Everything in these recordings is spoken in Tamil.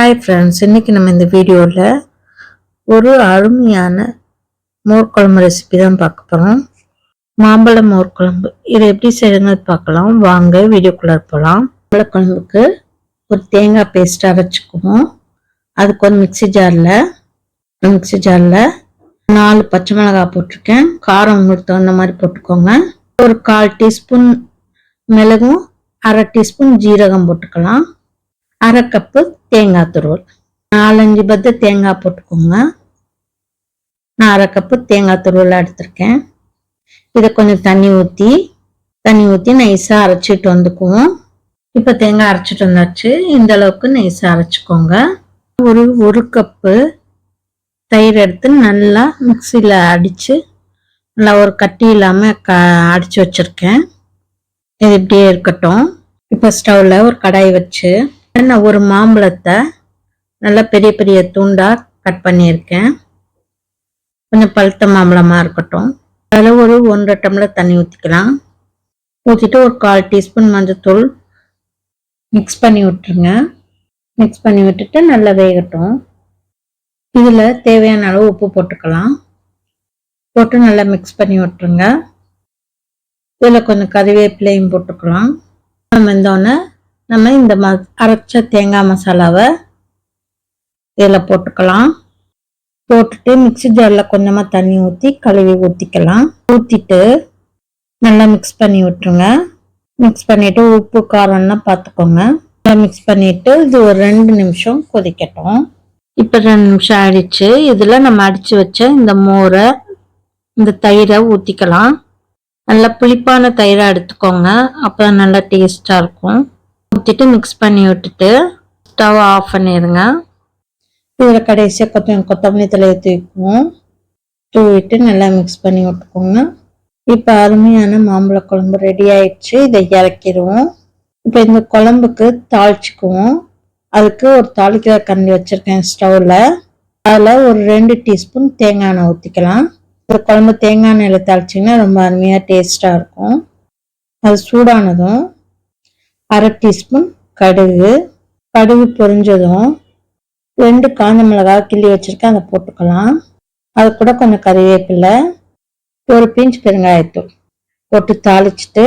ஹாய் ஃப்ரெண்ட்ஸ், இன்னைக்கு நம்ம இந்த வீடியோவில் ஒரு அருமையான மோர் குழம்பு ரெசிபி தான் பார்க்க போகிறோம். மாம்பழ மோர் குழம்பு இதை எப்படி செய்யணும்னு பார்க்கலாம். வாங்க வீடியோக்குள்ளே போகலாம். மாம்பழ குழம்புக்கு ஒரு தேங்காய் பேஸ்ட் அரைச்சிக்குவோம். அதுக்கு ஒரு மிக்சி ஜாரில் 4 பச்சை மிளகாய் போட்டிருக்கேன். காரம் உங்களுக்கு தகுந்த மாதிரி போட்டுக்கோங்க. ஒரு 1/4 டீஸ்பூன் மிளகும், 1/2 டீஸ்பூன் ஜீரகம் போட்டுக்கலாம். 1/2 கப்பு தேங்காய் துருவல், 4-5 பத்து தேங்காய் போட்டுக்கோங்க. நான் 1/2 கப்பு தேங்காய் துருவல் எடுத்திருக்கேன். இதை கொஞ்சம் தண்ணி ஊற்றி நைஸாக அரைச்சிட்டு வந்துக்குவோம். இப்போ தேங்காய் அரைச்சிட்டு வந்தாச்சு. இந்த அளவுக்கு நைஸாக அரைச்சிக்கோங்க. ஒரு கப்பு தயிர் எடுத்து நல்லா மிக்சியில் அடித்து நல்லா ஒரு கட்டி இல்லாமல் அடித்து வச்சுருக்கேன். இது இப்படியே இருக்கட்டும். இப்போ ஸ்டவ்வில் ஒரு கடாய் வச்சு நான் ஒரு மாம்பழத்தை நல்லா பெரிய பெரிய துண்டாக கட் பண்ணியிருக்கேன். கொஞ்சம் பழுத்த மாம்பழமாக இருக்கட்டும். அதில் ஒரு 1.5 டம்ளர் தண்ணி ஊற்றிக்கலாம். ஊற்றிட்டு ஒரு 1/4 டீஸ்பூன் மஞ்சள்தூள் மிக்ஸ் பண்ணி விட்டுருங்க. மிக்ஸ் பண்ணி விட்டுட்டு நல்லா வேகட்டும். இதில் தேவையான அளவு உப்பு போட்டுக்கலாம். போட்டு நல்லா மிக்ஸ் பண்ணி விட்டுருங்க. இதில் கொஞ்சம் கறிவேப்பிலையும் போட்டுக்கலாம். வெந்தோடனே நம்ம இந்த அரைச்ச தேங்காய் மசாலாவை இதில் போட்டுக்கலாம். போட்டுட்டு மிக்சி ஜாரில் கொஞ்சமாக தண்ணி ஊற்றி கழுவி ஊற்றிக்கலாம். ஊற்றிட்டு நல்லா மிக்ஸ் பண்ணி விட்டுருங்க. மிக்ஸ் பண்ணிவிட்டு உப்பு காரம்லாம் பார்த்துக்கோங்க. நல்லா மிக்ஸ் பண்ணிவிட்டு இது ஒரு 2 நிமிஷம் கொதிக்கட்டும். இப்போ 2 நிமிஷம் ஆயிடுச்சு. இதில் நம்ம அடித்து வச்ச இந்த மோரை, இந்த தயிரை ஊற்றிக்கலாம். நல்லா புளிப்பான தயிராக எடுத்துக்கோங்க. அப்போ தான் நல்லா டேஸ்ட்டாக இருக்கும். ஊற்றிட்டு மிக்ஸ் பண்ணி விட்டுட்டு ஸ்டவ் ஆஃப் பண்ணிடுங்க. இதில் கடைசியாக கொஞ்சம் கொத்தமல்லி தலையை தூவிட்டு நல்லா மிக்ஸ் பண்ணி விட்டுக்கோங்க. இப்போ அருமையான மாம்பழ குழம்பு ரெடி ஆயிடுச்சு. இதை இறக்கிடுவோம். இப்போ இந்த குழம்புக்கு தாளிச்சுக்குவோம். அதுக்கு ஒரு தாளிக்கிற கரண்டி வச்சுருக்கேன் ஸ்டவ்வில். அதில் ஒரு 2 டீஸ்பூன் தேங்காய் எண்ணெய் ஊற்றிக்கலாம். ஒரு குழம்பு தேங்காய் எண்ணெயில் தாளிச்சிங்கன்னா ரொம்ப அருமையாக டேஸ்ட்டாக இருக்கும். அது சூடானதும் 1/2 டீஸ்பூன் கடுகு பொரிஞ்சதும் 2 காஞ்ச மிளகாய் கிள்ளி வச்சுருக்கேன், அதை போட்டுக்கலாம். அது கூட கொஞ்சம் கறிவேப்பிலை, ஒரு பிஞ்ச் பெருங்காயத்தூள் போட்டு தாளிச்சிட்டு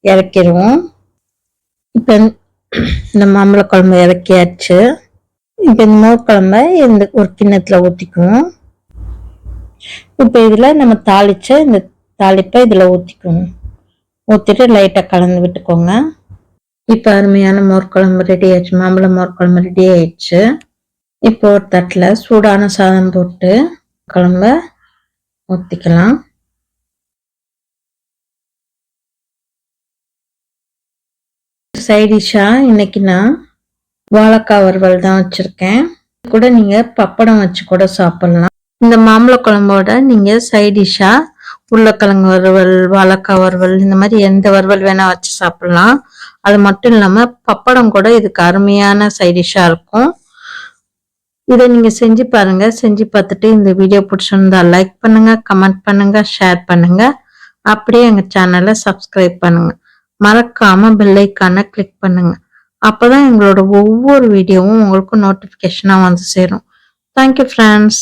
இறக்கிடுவோம். இப்போ இந்த மாம்பழ குழம்பு இறக்கியாச்சு. இப்போ இந்த மோர் குழம்பை இந்த ஒரு கிண்ணத்தில் ஊற்றிக்குவோம். இப்போ இதில் நம்ம தாளித்த இந்த தாளிப்பை இதில் ஊற்றிக்குவோம். ஊற்றிட்டு லைட்டாக கலந்து விட்டுக்கோங்க. இப்போ அருமையான மோர் குழம்பு ரெடி ஆயிடுச்சு. மாம்பழ மோர் குழம்பு ரெடி ஆயிடுச்சு. இப்போ ஒரு தட்டில் சூடான சாதம் போட்டு குழம்ப ஊற்றிக்கலாம். சைடிஷாக இன்னைக்கு நான் வாழைக்காய் வறுவல் தான் வச்சுருக்கேன். கூட நீங்கள் பப்படம் வச்சு கூட சாப்பிட்லாம். இந்த மாம்பழ குழம்போட நீங்கள் சைடிஷாக உருளைக்கிழங்கு வறுவல், வாழைக்காய் வறுவல், இந்த மாதிரி எந்த வறுவல் வேணால் வச்சு சாப்பிட்லாம். அது மட்டும் இல்லாமல் பப்படம் கூட இதுக்கு அருமையான சைடிஷாக இருக்கும். இதை நீங்கள் செஞ்சு பாருங்கள். செஞ்சு பார்த்துட்டு இந்த வீடியோ பிடிச்சிருந்தா லைக் பண்ணுங்கள், கமெண்ட் பண்ணுங்கள், ஷேர் பண்ணுங்கள். அப்படியே எங்கள் சேனலை சப்ஸ்கிரைப் பண்ணுங்கள். மறக்காமல் பெல் ஐக்கானை கிளிக் பண்ணுங்கள். அப்போ தான் எங்களோட ஒவ்வொரு வீடியோவும் உங்களுக்கு நோட்டிஃபிகேஷனாக வந்து சேரும். Thank you friends.